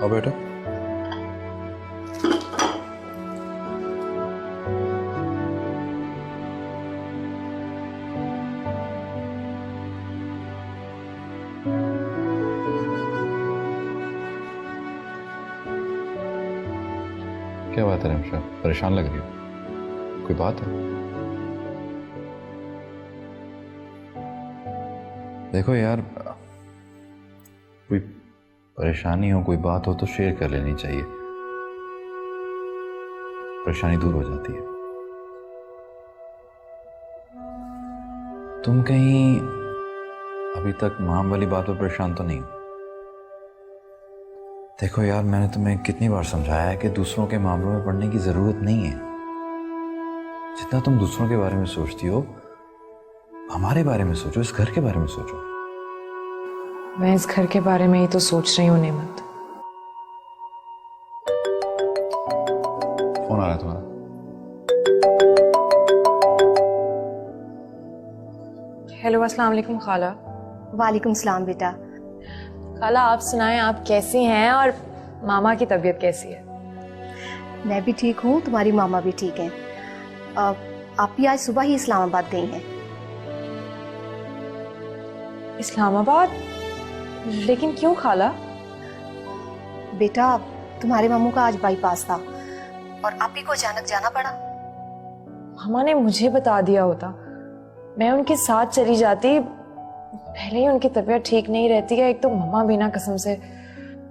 और बेटा क्या बात है रमशा, परेशान लग रही हो? कोई बात है? देखो यार, कोई परेशानी हो, कोई बात हो तो शेयर कर लेनी चाहिए, परेशानी दूर हो जाती है। तुम कहीं अभी तक माम वाली बात पर परेशान तो नहीं हो? देखो यार, मैंने तुम्हें कितनी बार समझाया है कि दूसरों के मामलों में पड़ने की जरूरत नहीं है। जितना तुम दूसरों के बारे में सोचती हो, हमारे बारे में सोचो, इस घर के बारे में सोचो। मैं इस घर के बारे में ही तो सोच रही हूँ नेमत। फोन आ रहा है तुम्हारा? हेलो, अस्सलाम वालेकुम खाला। वालेकुम सलाम बेटा। खाला, आप सुनाएं, आप कैसी हैं और मामा की तबीयत कैसी है? मैं भी ठीक हूँ, तुम्हारी मामा भी ठीक हैं। आप भी आज सुबह ही इस्लामाबाद गई हैं। इस्लामाबाद? लेकिन क्यों खाला? बेटा, तुम्हारे मामू का आज बाईपास था और आप ही को अचानक जाना पड़ा। मामा ने मुझे बता दिया होता, मैं उनके साथ चली जाती। पहले ही उनकी तबीयत ठीक नहीं रहती है, एक तो मम्मा बिना कसम से।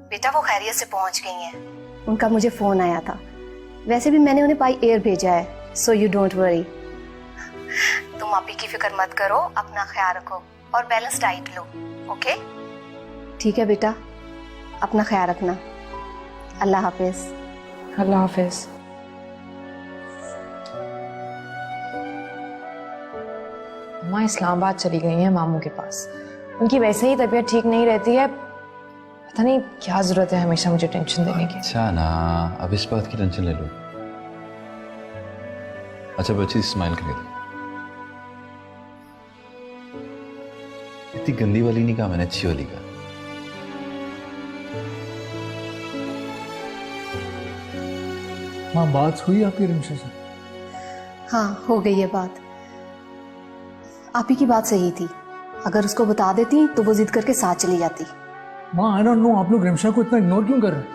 बेटा, वो खैरियत से पहुंच गई हैं। उनका मुझे फोन आया था। वैसे भी मैंने उन्हें बाई एयर भेजा है, सो यू डोंट वरी। तुम आप ही की फिक्र मत करो, अपना ख्याल रखो और बैलेंस डाइट लो, ओके? ठीक है बेटा, अपना ख्याल रखना। अल्लाह हाफिज। अल्लाह हाफिज। माँ इस्लामाबाद चली गई हैं मामू के पास। उनकी वैसे ही तबीयत ठीक नहीं रहती है, पता नहीं क्या जरूरत है हमेशा मुझे टेंशन देने की। अच्छा ना, अब इस बात की टेंशन ले लो। अच्छा बच्ची, स्माइल करके दो। इतनी गंदी वाली नहीं कहा मैंने, अच्छी वाली कहा। माँ, बात हुई आपकी रिमशा से? हाँ, हो गई है बात। आप ही की बात सही थी, अगर उसको बता देती तो वो जिद करके साथ चली जाती। माँ, आई डोंट नो, आप लोग रिमशा को इतना इग्नोर क्यों कर रहे हैं?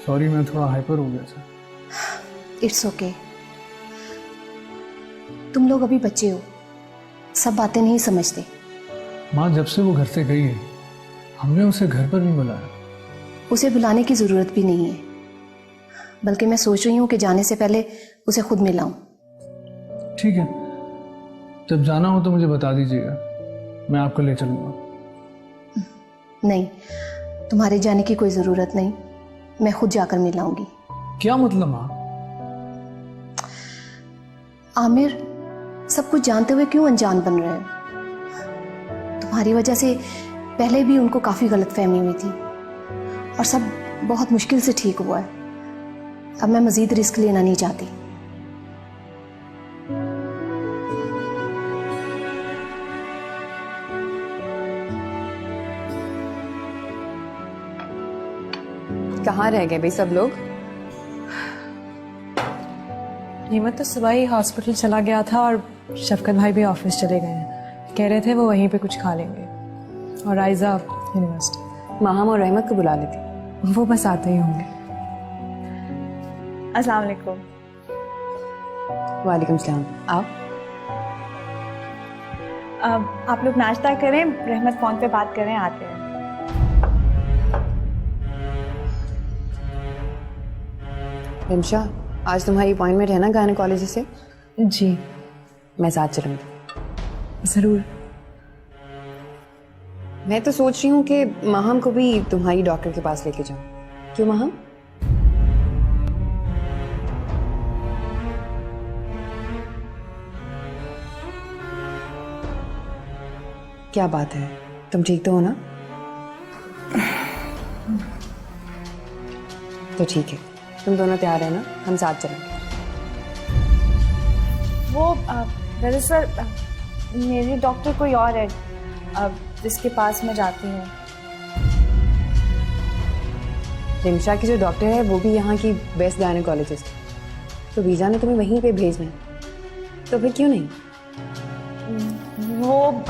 सॉरी, मैं थोड़ा हाइपर हो गया था। It's okay. तुम लोग अभी बच्चे हो, सब बातें नहीं समझते। माँ, जब से वो घर से गई है, हमने उसे घर पर नहीं बुलाया। उसे बुलाने की जरूरत भी नहीं है, बल्कि मैं सोच रही हूँ कि जाने से पहले उसे खुद मिलाऊं। ठीक है, जब जाना हो तो मुझे बता दीजिएगा, मैं आपको ले चलूंगा। नहीं, तुम्हारे जाने की कोई जरूरत नहीं, मैं खुद जाकर मिलाऊंगी। क्या मतलब माँ? आमिर, सब कुछ जानते हुए क्यों अनजान बन रहे हो? तुम्हारी वजह से पहले भी उनको काफी गलतफहमी हुई थी और सब बहुत मुश्किल से ठीक हुआ है। अब मैं मजीद रिस्क लेना नहीं चाहती। कहाँ रह गए भाई सब लोग? नेमत तो सुबह ही हॉस्पिटल चला गया था और शफकत भाई भी ऑफिस चले गए हैं। कह रहे थे वो वहीं पे कुछ खा लेंगे। और आयजा यूनिवर्सिटी। माहम और रहमत को बुला लेती। वो बस आते ही होंगे। अस्सलाम वालेकुम। वालेकुम सलाम। आओ। आप लोग नाश्ता करें, रहमत फोन पे बात करें, आते हैं। रिमशा, आज तुम्हारी अपॉइंटमेंट है ना गायनेकोलॉजिस्ट से? जी मैं साथ चलूंगी। जरूर। मैं तो सोच रही हूँ कि माहम को भी तुम्हारी डॉक्टर के पास लेके जाऊँ। क्यों माहम? क्या बात है, तुम ठीक तो हो ना? तो ठीक है, तुम दोनों तैयार है ना? हम साथ चलेंगे। वो दरअसल मेरी डॉक्टर कोई और है। जिसके पास मैं जाती हूँ। रिमशा की जो डॉक्टर है वो भी यहाँ की बेस्ट गायनेकोलॉजिस्ट, तो वीजा ने तुम्हें वहीं पे भेजना है, तो फिर क्यों नहीं? वो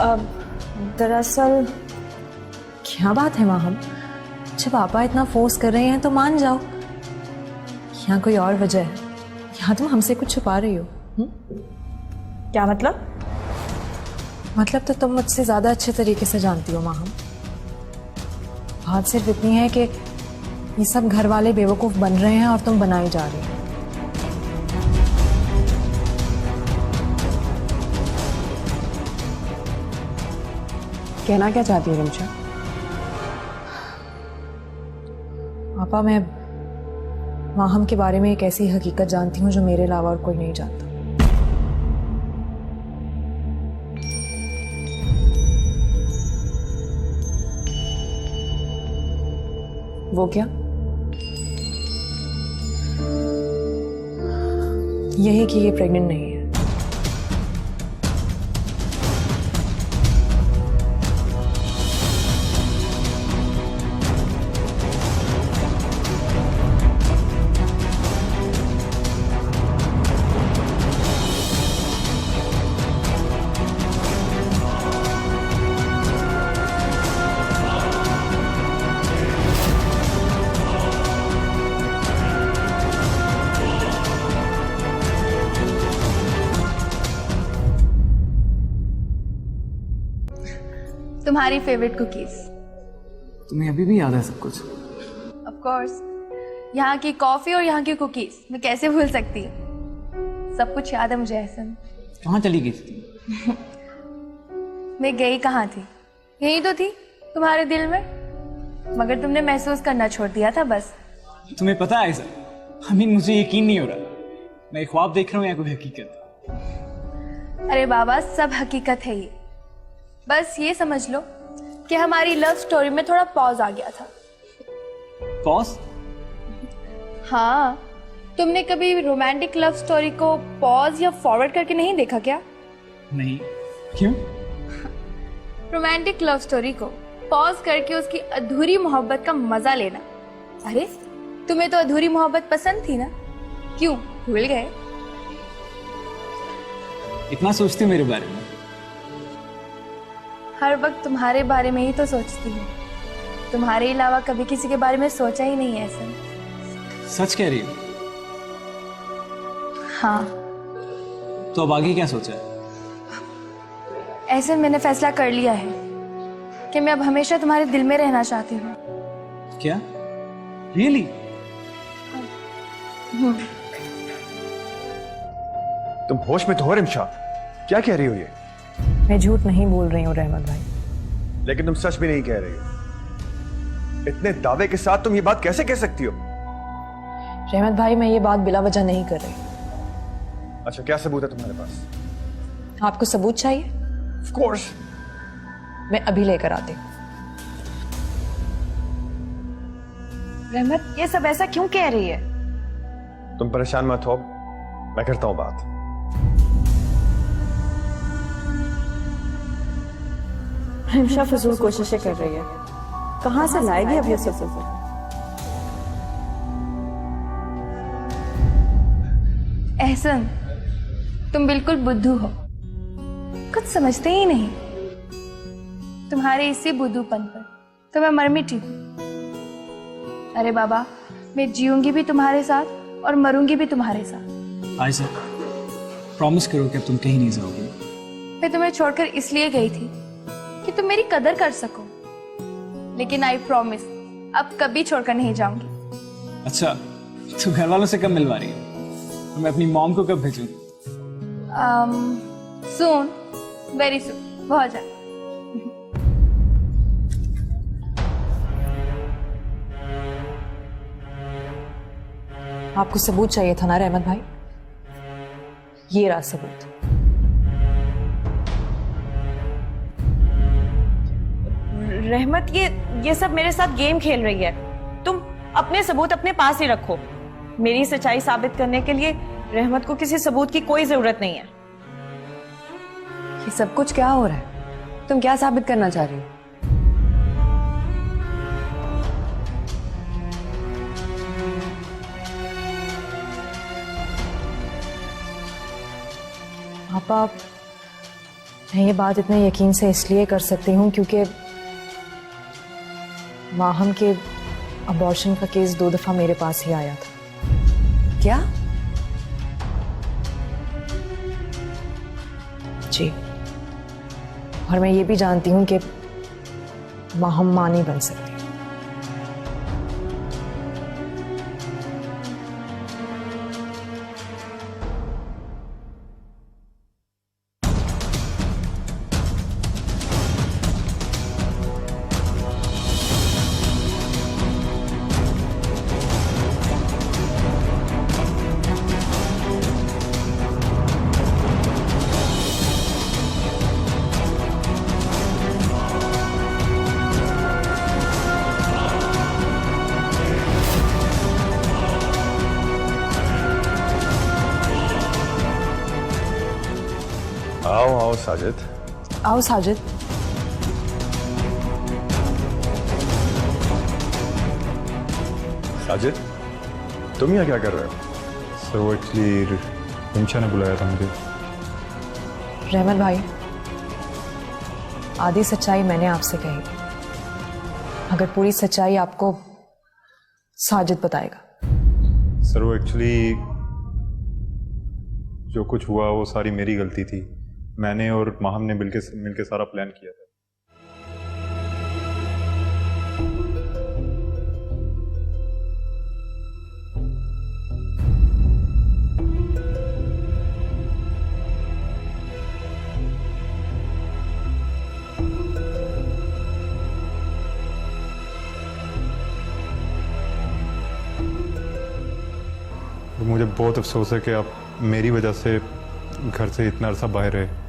दरअसल क्या बात है माहम, जब पापा इतना फोर्स कर रहे हैं तो मान जाओ। यहाँ कोई और वजह है, यहाँ तुम हमसे कुछ छुपा रही हो। क्या मतलब? मतलब तो तुम मुझसे ज्यादा अच्छे तरीके से जानती हो माहम। बात सिर्फ इतनी है कि ये सब घर वाले बेवकूफ बन रहे हैं और तुम बनाई जा रही हो। कहना क्या चाहती है रिमशा? पापा, मैं माहम के बारे में एक ऐसी हकीकत जानती हूँ जो मेरे अलावा और कोई नहीं जानता। वो क्या? यही कि ये प्रेग्नेंट नहीं है। तुम्हारी फेवरेट कुकीज। तुम्हें अभी भी याद है सब कुछ? ऑफ कोर्स, यहाँ की कॉफी और यहाँ की कुकीज मैं कैसे भूल सकती हूँ। सब कुछ याद है मुझे एहसन। कहाँ चली गई थी? मैं गई कहाँ थी? यही तो थी, तुम्हारे दिल में। मगर तुमने महसूस करना छोड़ दिया था बस। तुम्हें पता है सर, मुझे यकीन नहीं हो रहा मैं ख्वाब देख रहा हूँ या कोई हकीकत। अरे बाबा, सब हकीकत है ये। बस ये समझ लो कि हमारी लव स्टोरी में थोड़ा पॉज आ गया था। पॉज? हाँ, तुमने कभी रोमांटिक लव स्टोरी को पॉज या फॉरवर्ड करके नहीं देखा क्या? नहीं। क्यों? रोमांटिक लव स्टोरी को पॉज करके उसकी अधूरी मोहब्बत का मजा लेना। अरे, तुम्हें तो अधूरी मोहब्बत पसंद थी ना, क्यों भूल गए? इतना सोचते हो मेरे बारे में? हर वक्त तुम्हारे बारे में ही तो सोचती हूँ। तुम्हारे अलावा कभी किसी के बारे में सोचा ही नहीं है ऐसा। सच कह रही हो? हाँ। तो अब आगे क्या सोचा है? ऐसे मैंने फैसला कर लिया है कि मैं अब हमेशा तुम्हारे दिल में रहना चाहती हूँ। क्या? रियली? तुम होश में तो हो रिमशा? क्या कह रही हो ये? मैं झूठ नहीं बोल रही हूँ रहमत भाई। लेकिन तुम सच भी नहीं कह रही हो। इतने दावे के साथ तुम ये बात कैसे कह सकती हो? रहमत भाई, मैं ये बात बिला वजह नहीं कर रही। अच्छा, क्या सबूत है तुम्हारे पास? आपको सबूत चाहिए? Of course. मैं अभी लेकर आती हूँ। रहमत, ये सब ऐसा क्यों कह रही है? तुम परेशान मत हो, मैं करता हूं बात। रिमशा फजूल कोशिशें कर रही है। कहाँ से लाएगी अब ये सब? एहसन, तुम बिल्कुल बुद्धू हो, कुछ समझते ही नहीं। तुम्हारे इसी बुद्धूपन पर तो मैं मर मिटी हूँ। अरे बाबा, मैं जीऊंगी भी तुम्हारे साथ और मरूंगी भी तुम्हारे साथ। आयशा, प्रॉमिस करो कि अब तुम कहीं नहीं जाओगी। मैं तुम्हें छोड़कर इसलिए गई थी कि तुम मेरी कदर कर सको, लेकिन आई प्रॉमिस अब कभी छोड़कर नहीं जाऊंगी। अच्छा, तो घर वालों से कब मिलवा रही हो? तो मैं अपनी मॉम को कब भेजूं? सून, वेरी सून, बहुत जल्द। आपको सबूत चाहिए था ना रहमत भाई? ये रहा सबूत। रहमत, ये सब मेरे साथ गेम खेल रही है। तुम अपने सबूत अपने पास ही रखो। मेरी सच्चाई साबित करने के लिए रहमत को किसी सबूत की कोई जरूरत नहीं है। ये सब कुछ क्या हो रहा है? तुम क्या साबित करना चाह रही हो? पापा, मैं ये बात इतने यकीन से इसलिए कर सकती हूँ क्योंकि माहम के अबॉर्शन का केस 2 दफा मेरे पास ही आया था। क्या? जी, और मैं ये भी जानती हूँ कि माहम मां नहीं बन सकती। आओ आओ साजिद। आओ साजिद। साजिद, तुम यहाँ क्या कर रहे हो? सर वो एक्चुअली रिमशा ने बुलाया था मुझे। रहमत भाई, आधी सच्चाई मैंने आपसे कही, अगर पूरी सच्चाई आपको साजिद बताएगा। सर वो एक्चुअली जो कुछ हुआ वो सारी मेरी गलती थी। मैंने और माहम ने मिलके सारा प्लान किया था। मुझे बहुत अफसोस है कि आप मेरी वजह से घर से इतना अरसा बाहर रहे।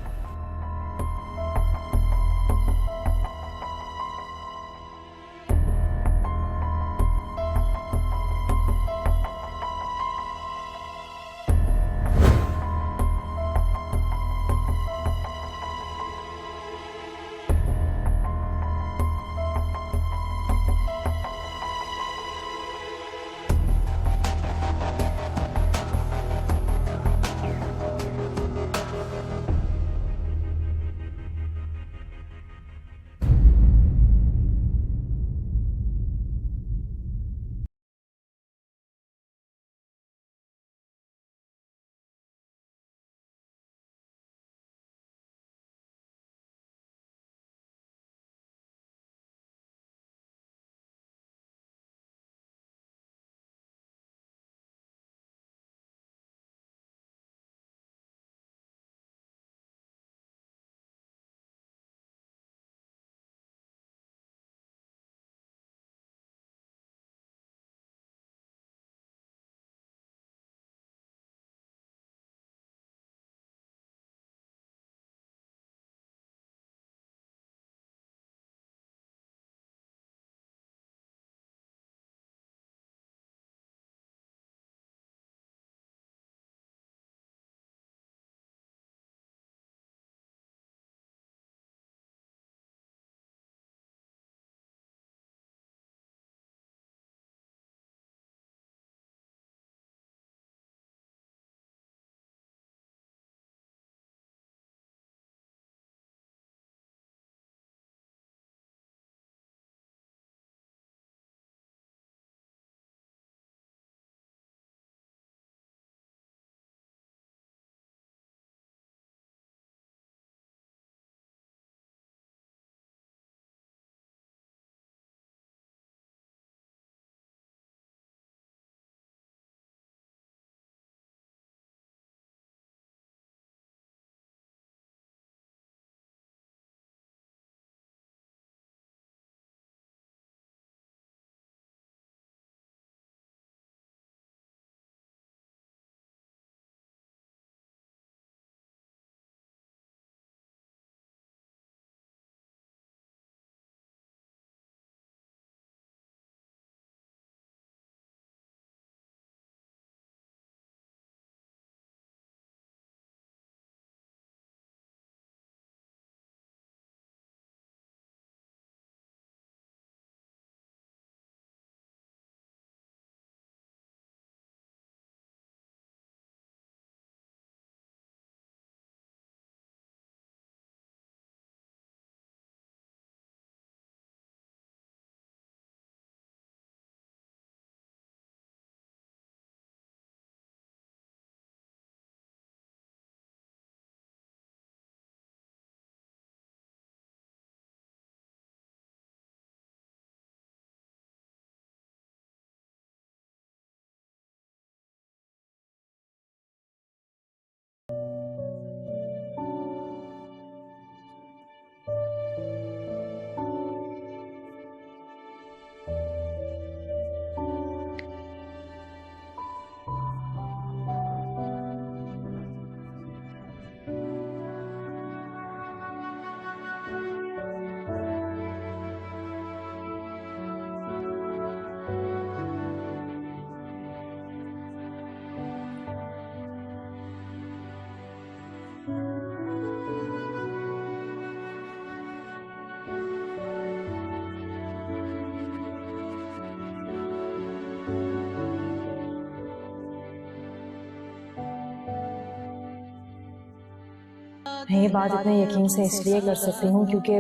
मैं ये बात इतने यकीन से इसलिए कर सकती हूँ क्योंकि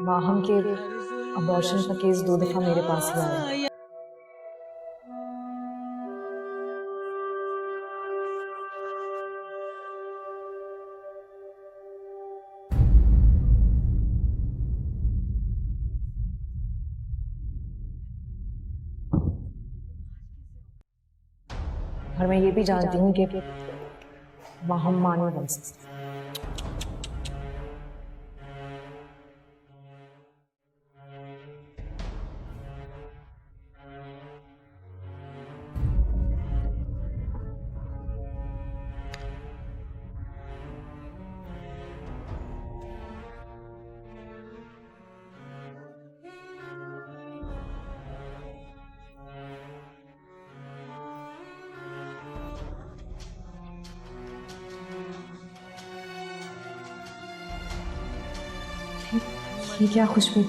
माहम के अबॉर्शन का केस 2 दफा मेरे पास ही आया। और मैं ये भी जानती हूँ कि माहम मां नहीं बन सकती। ये क्या खुशबू,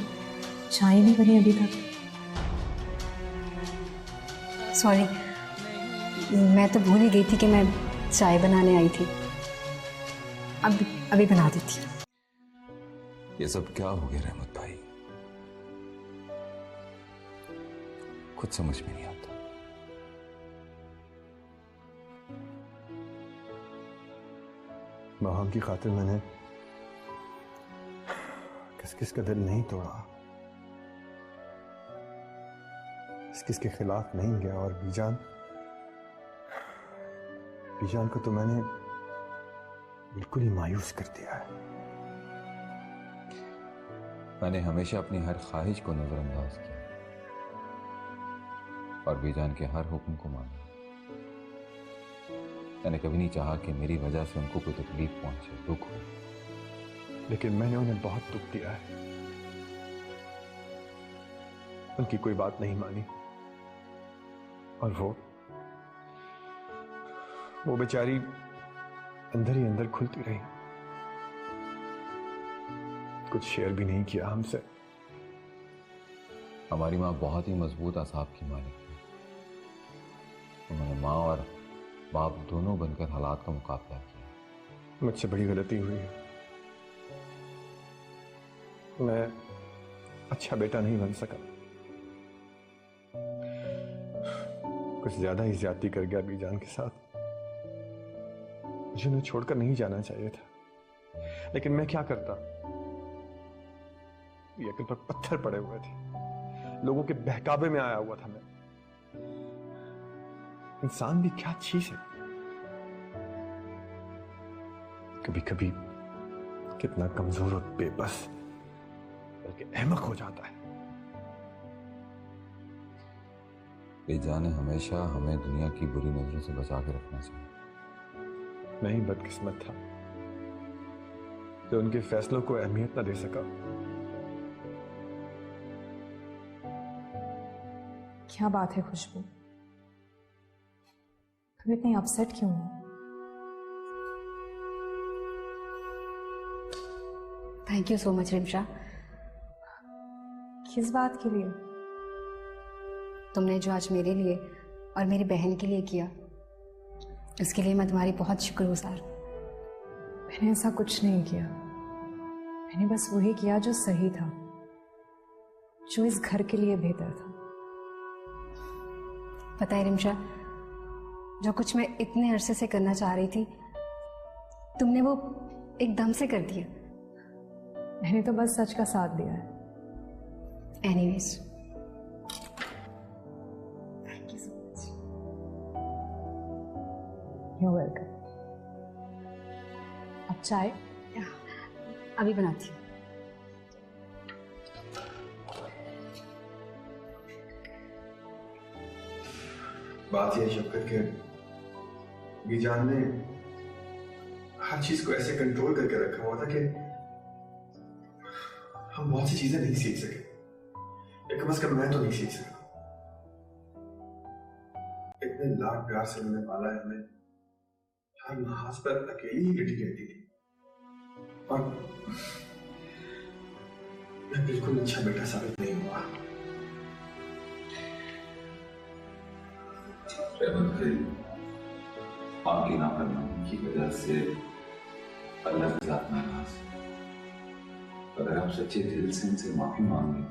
चाय नहीं बनी अभी तक। सॉरी, मैं तो भूल ही गई थी कि मैं चाय बनाने आई थी। अभी बना देती हूँ। ये सब क्या हो गया रहमत भाई, कुछ समझ में नहीं आता। माहम की खातिर मैंने किस का दिल नहीं तोड़ा, किसके खिलाफ नहीं गया। और बीजान को तो मैंने बिल्कुल ही मायूस कर दिया है। मैंने हमेशा अपनी हर ख्वाहिश को नजरअंदाज किया और बीजान के हर हुक्म को माना। मैंने कभी नहीं चाहा कि मेरी वजह से उनको कोई तकलीफ पहुंचे, दुख हो। लेकिन मैंने उन्हें बहुत दुख दिया है। उनकी कोई बात नहीं मानी और वो बेचारी अंदर ही अंदर खुलती रही, कुछ शेयर भी नहीं किया हमसे। हमारी माँ बहुत ही मजबूत असाब की मालिक थी। उन्होंने माँ और बाप दोनों बनकर हालात का मुकाबला किया। मुझसे बड़ी गलती हुई है। मैं अच्छा बेटा नहीं बन सका, कुछ ज्यादा ही ज्यादती कर गया बीजान के साथ। मुझे उन्हें छोड़कर नहीं जाना चाहिए था, लेकिन मैं क्या करता। ये अकल पर पत्थर पड़े हुए थे, लोगों के बहकावे में आया हुआ था मैं। इंसान भी क्या चीज है, कभी कभी कितना कमजोर और बेबस बल्कि अहमक हो जाता है। बीजान ने हमेशा हमें दुनिया की बुरी नजरों से बचा के रखना चाहिए। मैं ही बदकिस्मत था जो उनके फैसलों को अहमियत न दे सका। क्या बात है खुशबू, तुम इतनी अपसेट क्यों हो? Thank you so much Rimsha. किस बात के लिए? तुमने जो आज मेरे लिए और मेरी बहन के लिए किया, इसके लिए मैं तुम्हारी बहुत शुक्रगुजार। मैंने ऐसा कुछ नहीं किया, मैंने बस वही किया जो सही था, जो इस घर के लिए बेहतर था। पता है रिमशा, जो कुछ मैं इतने अरसे से करना चाह रही थी, तुमने वो एकदम से कर दिया। मैंने तो बस सच का साथ दिया है। Anyways, thank you so much. You welcome. अब चाय? अभी बनाती हूँ। बात यह शक्कर के बीजान ने हर चीज को ऐसे कंट्रोल करके रखा हुआ था कि हम बहुत सी चीजें नहीं सीख सके, या कम से कम मैं तो नहीं सीख सका। इतने लाख प्यार से उन्होंने पाला है हमें, हर महाज पर अकेली ही बेटी कहती थी, और मैं बिल्कुल अच्छा बेटा साबित नहीं हुआ। आपकी नाफरमानी की वजह से अल्लाह के साथ नाराज। अगर आप सच्चे दिल से उनसे माफी मांगे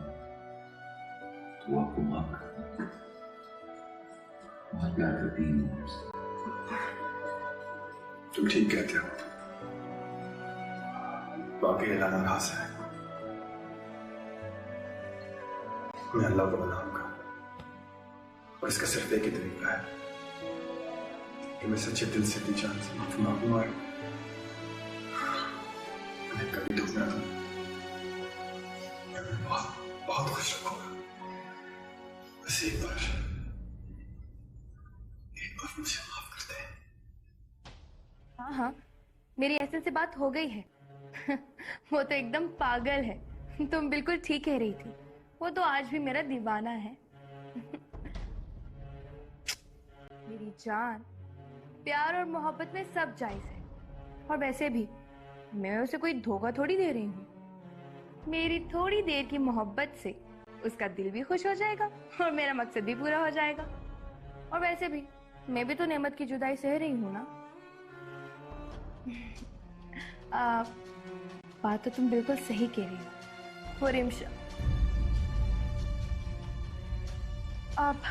तो वो आपको माफ कर देंगे। बहुत प्यार करती है आपसे। तुम ठीक कहते हो, बाकी अल्लाह नाराज है। मैं अल्लाह को मनाऊंगा और इसका सिर्फ एक ही तरीका है कि मैं सच्चे दिल से अपनी जान से माफी मांगूंगा। मैं कभी दुख ना दूं, मैं बहुत बहुत खुश रखूंगा। बस एक बार मुझे माफ कर दे। हाँ हाँ, मेरी ऐसे से बात हो गई है। वो तो एकदम पागल है। तुम बिल्कुल ठीक कह रही थी, वो तो आज भी मेरा दीवाना है। मेरी जान, प्यार और मोहब्बत में सब जायज है। और वैसे भी मैं उसे कोई धोखा थोड़ी दे रही हूँ। मेरी थोड़ी देर की मोहब्बत से उसका दिल भी खुश हो जाएगा और मेरा मकसद भी पूरा हो जाएगा। और वैसे भी मैं भी तो नेमत की जुदाई सह रही हूँ ना। बात तो तुम बिल्कुल सही कह रही हो। वो रिमशा, अब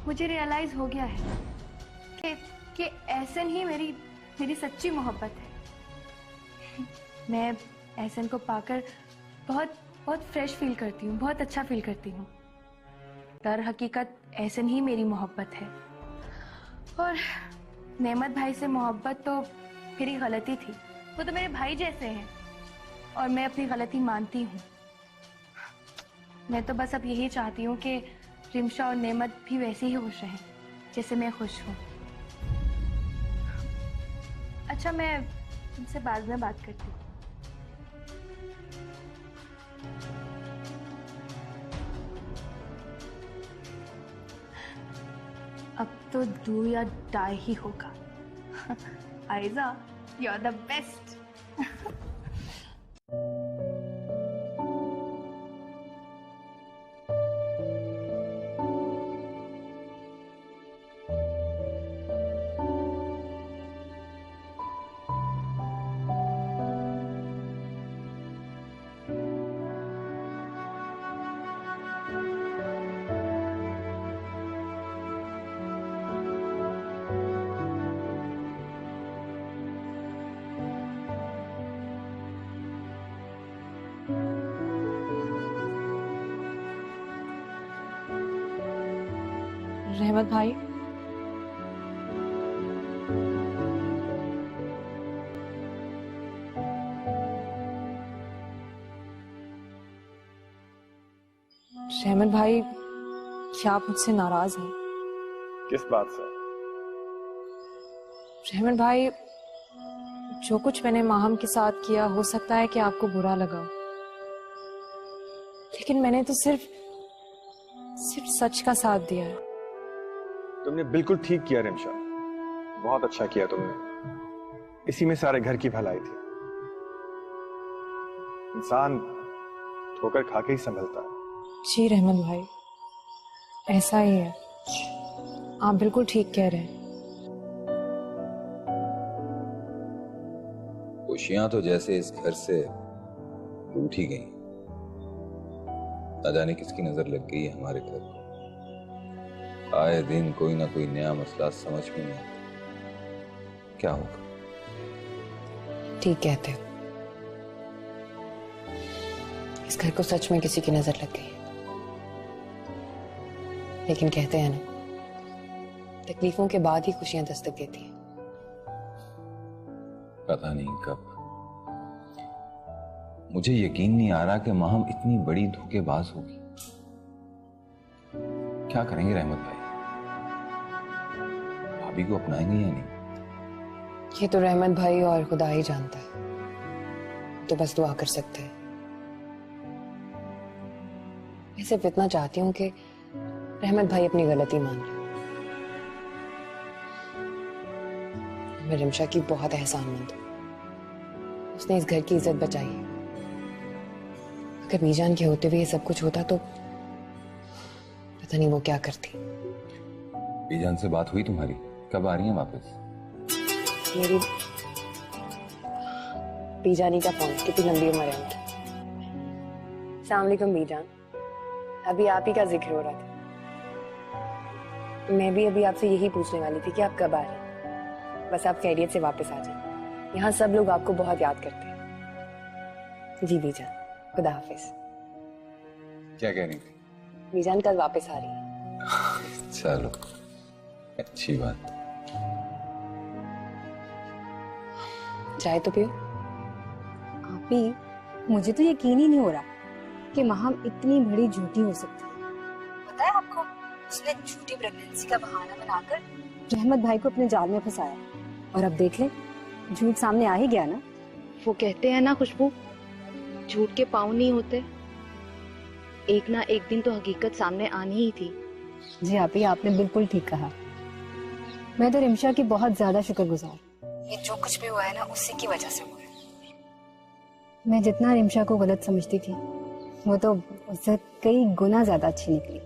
मुझे रियलाइज हो गया है कि एहसन ही मेरी सच्ची मोहब्बत है। मैं एहसन को पाकर बहुत बहुत फ्रेश फील करती हूँ, बहुत अच्छा फील करती हूँ। दर हकीकत एहसन ही मेरी मोहब्बत है। और नेमत भाई से मोहब्बत तो मेरी गलती थी। वो तो मेरे भाई जैसे हैं और मैं अपनी गलती मानती हूँ। मैं तो बस अब यही चाहती हूँ कि रिमशा और नेमत भी वैसे ही खुश रहें जैसे मैं खुश हूँ। अच्छा, मैं तुमसे बाद में बात करती हूँ। अब तो डू या डाई ही होगा। Aiza, you are the best. रहमत भाई, रहमत भाई, क्या आप मुझसे नाराज हैं? किस बात से? रहमत भाई, जो कुछ मैंने माहम के साथ किया, हो सकता है कि आपको बुरा लगा, लेकिन मैंने तो सिर्फ सच का साथ दिया है। तुमने बिल्कुल ठीक किया रिमशा, बहुत अच्छा किया तुमने। इसी में सारे घर की भलाई थी। इंसान ठोकर खा के ही संभलता है। जी रहमत भाई, ऐसा ही है। आप बिल्कुल ठीक कह रहे हैं। खुशियां तो जैसे इस घर से लूट ही गई। न जाने किसकी नजर लग गई है हमारे घर को। आए दिन कोई ना कोई नया मसला समझ में नहीं आता। क्या होगा? ठीक कहते हो, इस घर को सच में किसी की नजर लग गई है। लेकिन कहते हैं ना, तकलीफों के बाद ही खुशियां दस्तक देती हैं। पता नहीं कब। मुझे यकीन नहीं आ रहा कि माहम इतनी बड़ी धोखेबाज होगी। क्या करेंगे रहमत भाई? भाभी को अपनाएंगे या नहीं? ये तो रहमत भाई और खुदा ही जानता है। तो बस दुआ कर सकते हैं। मैं सिर्फ इतना चाहती हूँ कि रहमत भाई अपनी गलती मान ले। मैं रिमशा की बहुत एहसानमंद हूँ। उसने इस घर की इज्जत बचाई है। अगर मीजान के होते हुए ये सब कुछ होता तो पता नहीं वो क्या करती। बीजान से बात हुई तुम्हारी? कब आ रही हैं वापस? मेरी बीजानी का फोन, कितनी लंबी उम्र है उनकी। अस्सलाम वालेकुम बीजान, अभी आप ही का जिक्र हो रहा था। मैं भी अभी आपसे यही पूछने वाली थी कि आप कब आ रहे हैं। बस आप खैरियत से वापस आ जाए, यहाँ सब लोग आपको बहुत याद करते हैं। जी बीजान, खुदा हाफिज। क्या कह रही थी? बीजान कल वापस आ रही है। चलो, अच्छी बात। चाय तो पियो। आपी, मुझे तो यकीन ही नहीं हो रहा कि महम इतनी बड़ी झूठी हो सकती है। पता है आपको, उसने झूठी प्रेगनेंसी का बहाना बनाकर रहमत भाई को अपने जाल में फंसाया, और अब देख ले, झूठ सामने आ ही गया ना। वो कहते हैं ना खुशबू, झूठ के पाँव नहीं होते। एक ना एक दिन तो हकीकत सामने आनी ही थी। जी आपी, आपने बिल्कुल ठीक कहा। मैं तो रिमशा की बहुत ज्यादा शुक्रगुजार। ये जो कुछ भी हुआ है ना, उसी की वजह से हुआ है। मैं जितना रिमशा को गलत समझती थी, वो तो उससे कई गुना ज्यादा अच्छी निकली।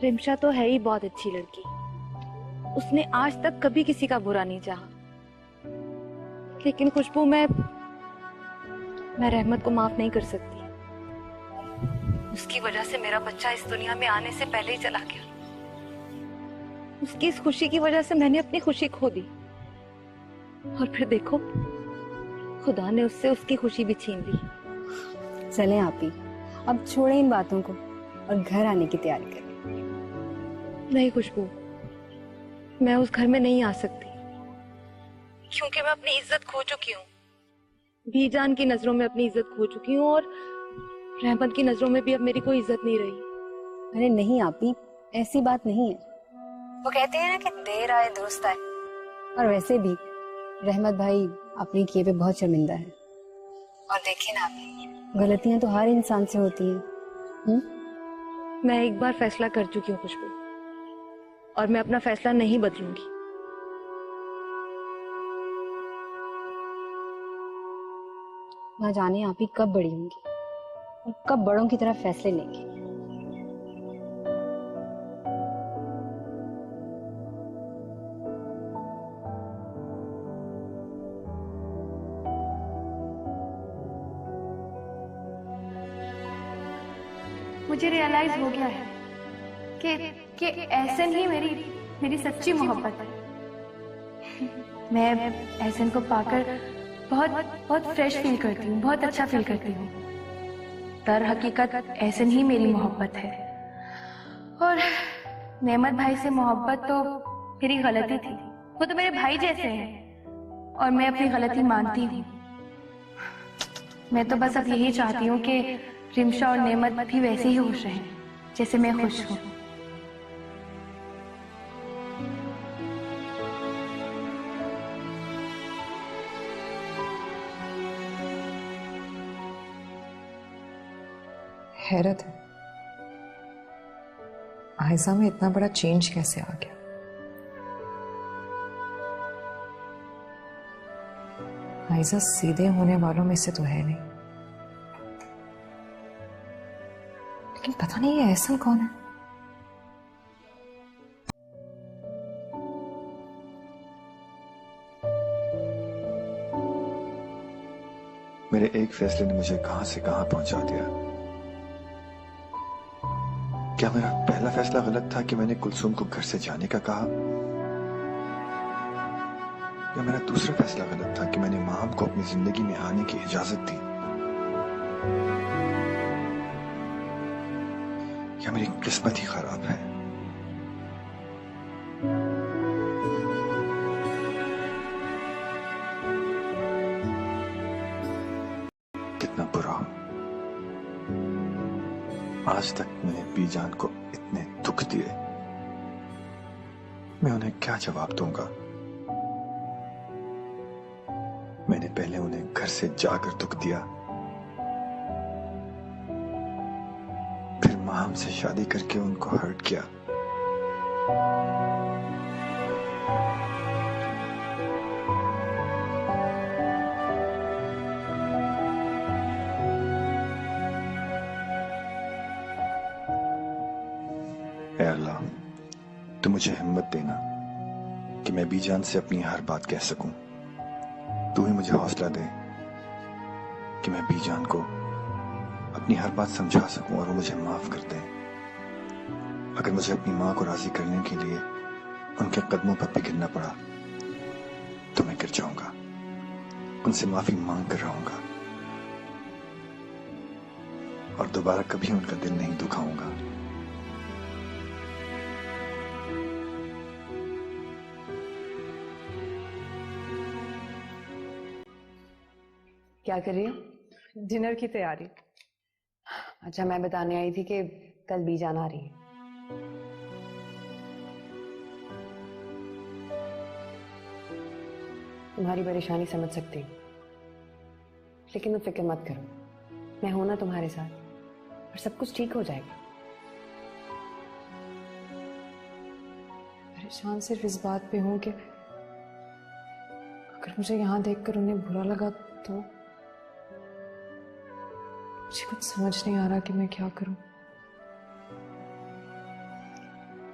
रिमशा तो है ही बहुत अच्छी लड़की। उसने आज तक कभी किसी का बुरा नहीं चाहा। लेकिन खुशबू, मैं रहमत को माफ नहीं कर सकती। उसकी वजह से मेरा बच्चा इस दुनिया में आने से पहले ही चला गया। उसकी इस खुशी की वजह से मैंने अपनी खुशी खो दी, और फिर देखो, खुदा ने उससे उसकी खुशी भी छीन ली। चलें आपी, अब छोड़ें इन बातों को और घर आने की तैयारी करें। नहीं खुशबू, मैं उस घर में नहीं आ सकती, क्योंकि मैं अपनी इज्जत खो चुकी हूँ। बीजान की नजरों में अपनी इज्जत खो चुकी हूँ, और रहमत की नजरों में भी अब मेरी कोई इज्जत नहीं रही। अरे नहीं आपी, ऐसी बात नहीं है। वो कहते हैं ना कि देर आए दुरुस्त आए। और वैसे भी रहमत भाई अपने किए पे बहुत शर्मिंदा है। और देखिए ना आपी, गलतियां तो हर इंसान से होती हैं। मैं एक बार फैसला कर चुकी हूँ खुशबू, और मैं अपना फैसला नहीं बदलूंगी। ना जाने आप ही कब बड़ी होंगी और कब बड़ों की तरफ फैसले लेंगी। मुझे रियलाइज हो गया है कि एहसन ही मेरी सच्ची मोहब्बत है। मैं एहसन को पाकर बहुत बहुत फ्रेश फील करती हूँ, बहुत अच्छा फील करती हूँ। दर हकीकत एहसन ही मेरी मोहब्बत है, और नेमत भाई से मोहब्बत तो मेरी गलती थी। वो तो मेरे भाई जैसे हैं, और मैं अपनी गलती मानती हूँ। मैं तो बस अब यही चाहती हूँ कि रिमशा और नेमत भी वैसे ही खुश रहें जैसे मैं खुश हूँ। हैरत है, आयशा में इतना बड़ा चेंज कैसे आ गया। आयशा सीधे होने वालों में से तो है नहीं, लेकिन पता नहीं ये एहसन कौन है। मेरे एक फैसले ने मुझे कहां से कहां पहुंचा दिया। क्या मेरा पहला फैसला गलत था कि मैंने कुलसुम को घर से जाने का कहा, या मेरा दूसरा फैसला गलत था कि मैंने माहम को अपनी जिंदगी में आने की इजाजत दी, या मेरी किस्मत ही खराब है। कितना बुरा हूं। आज तक मैंने बीजान को इतने दुख दिए, मैं उन्हें क्या जवाब दूंगा। मैंने पहले उन्हें घर से जाकर दुख दिया, फिर माहम से शादी करके उनको हर्ट किया। ऐ अल्लाह, तू मुझे हिम्मत देना कि मैं बीजान से अपनी हर बात कह सकूं। तू ही मुझे हौसला दे कि मैं बीजान को अपनी हर बात समझा सकूं और वो मुझे माफ कर दे। अगर मुझे अपनी माँ को राजी करने के लिए उनके कदमों पर भी गिरना पड़ा तो मैं गिर जाऊंगा, उनसे माफी मांग कर रहूंगा और दोबारा कभी उनका दिल नहीं दुखाऊंगा। क्या कर रही हो? डिनर की तैयारी। अच्छा, मैं बताने आई थी कि कल बीजान आ रही है। तुम्हारी परेशानी समझ सकती हूँ, लेकिन तुम फिक्र मत करो, मैं हूं ना तुम्हारे साथ और सब कुछ ठीक हो जाएगा। परेशान सिर्फ इस बात पे हूं कि अगर मुझे यहाँ देखकर उन्हें बुरा लगा तो मुझे कुछ समझ नहीं आ रहा कि मैं क्या करूं।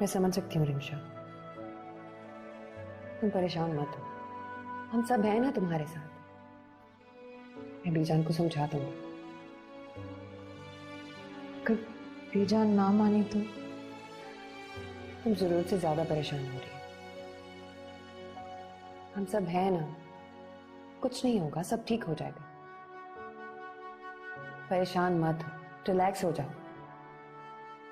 मैं समझ सकती हूँ रिमशा, तुम परेशान मत हो, हम सब हैं ना तुम्हारे साथ। मैं बीजान को समझा दूंगी। अगर बीजान ना मानी तो? तुम जरूरत से ज्यादा परेशान हो रही हो। हम सब हैं ना, कुछ नहीं होगा, सब ठीक हो जाएगा। परेशान मत हो, रिलैक्स हो जाओ।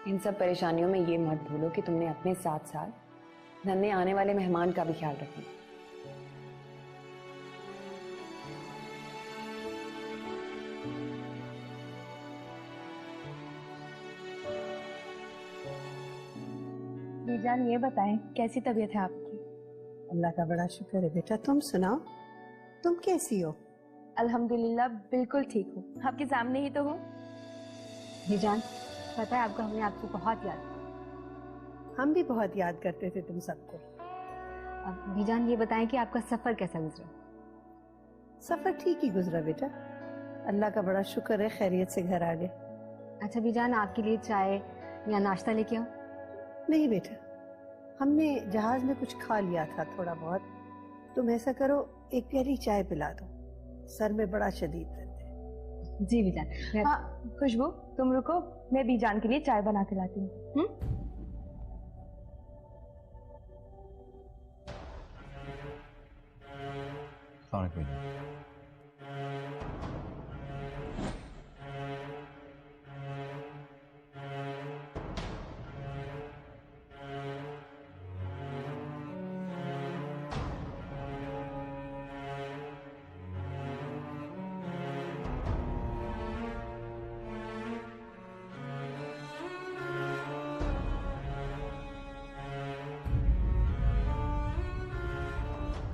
इन सब परेशानियों में ये मत भूलो कि तुमने अपने साथ साथ नन्हे आने वाले मेहमान का भी ख्याल रखना। बीजान, ये बताएं कैसी तबीयत है आपकी? अल्लाह का बड़ा शुक्र है बेटा, तुम सुनाओ, तुम कैसी हो? अल्हम्दुलिल्लाह बिल्कुल ठीक हूँ, आपके सामने ही तो हूँ। बीजान, पता है आपको, हमने आपको बहुत याद किया। हम भी बहुत याद करते थे तुम सबको। अब बीजान ये बताएं कि आपका सफर कैसा गुजरा? सफर ठीक ही गुजरा बेटा, अल्लाह का बड़ा शुक्र है, खैरियत से घर आ गए। अच्छा बीजान, आपके लिए चाय या नाश्ता लेके आओ? नहीं बेटा, हमने जहाज में कुछ खा लिया था थोड़ा बहुत। तुम ऐसा करो, एक प्याली चाय पिला दो, सर में बड़ा शदीद दर्द है। जी बीजान। हाँ खुशबू, तुम रुको, मैं बीजान के लिए चाय बना के लाती हूँ।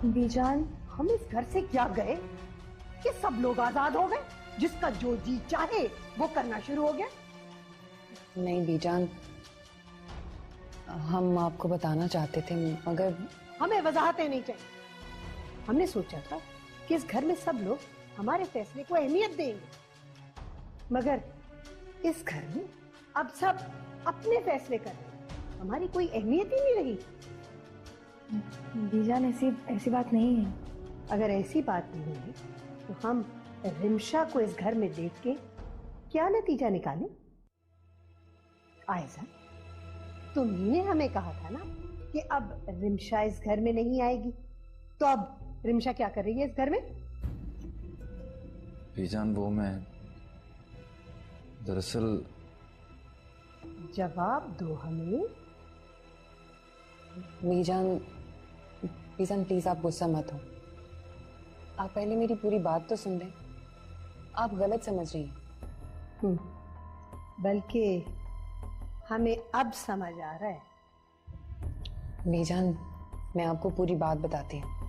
बीजान, हम इस घर से क्या गए कि सब लोग आजाद हो गए, जिसका जो जी चाहे वो करना शुरू हो गया। नहीं बीजान, हम आपको बताना चाहते थे, मगर हमें वजाहतें नहीं चाहिए। हमने सोचा था कि इस घर में सब लोग हमारे फैसले को अहमियत देंगे, मगर इस घर में अब सब अपने फैसले कर रहे हैं, हमारी कोई अहमियत ही नहीं रही। बीजान, ऐसी बात नहीं है। अगर ऐसी बात नहीं है तो हम रिमशा को इस घर में देख के क्या नतीजा निकालें? आयजा, तुमने हमें कहा था ना कि अब रिमशा इस घर में नहीं आएगी, तो अब रिमशा क्या कर रही है इस घर में? बीजान, वो मैं दरअसल। जवाब दो हमें। बीजान प्लीज आप गुस्सा मत हो, आप पहले मेरी पूरी बात तो सुन लें। आप गलत समझ रही हैं। बल्कि हमें अब समझ आ रहा है। बीजान, मैं आपको पूरी बात बताती हूँ।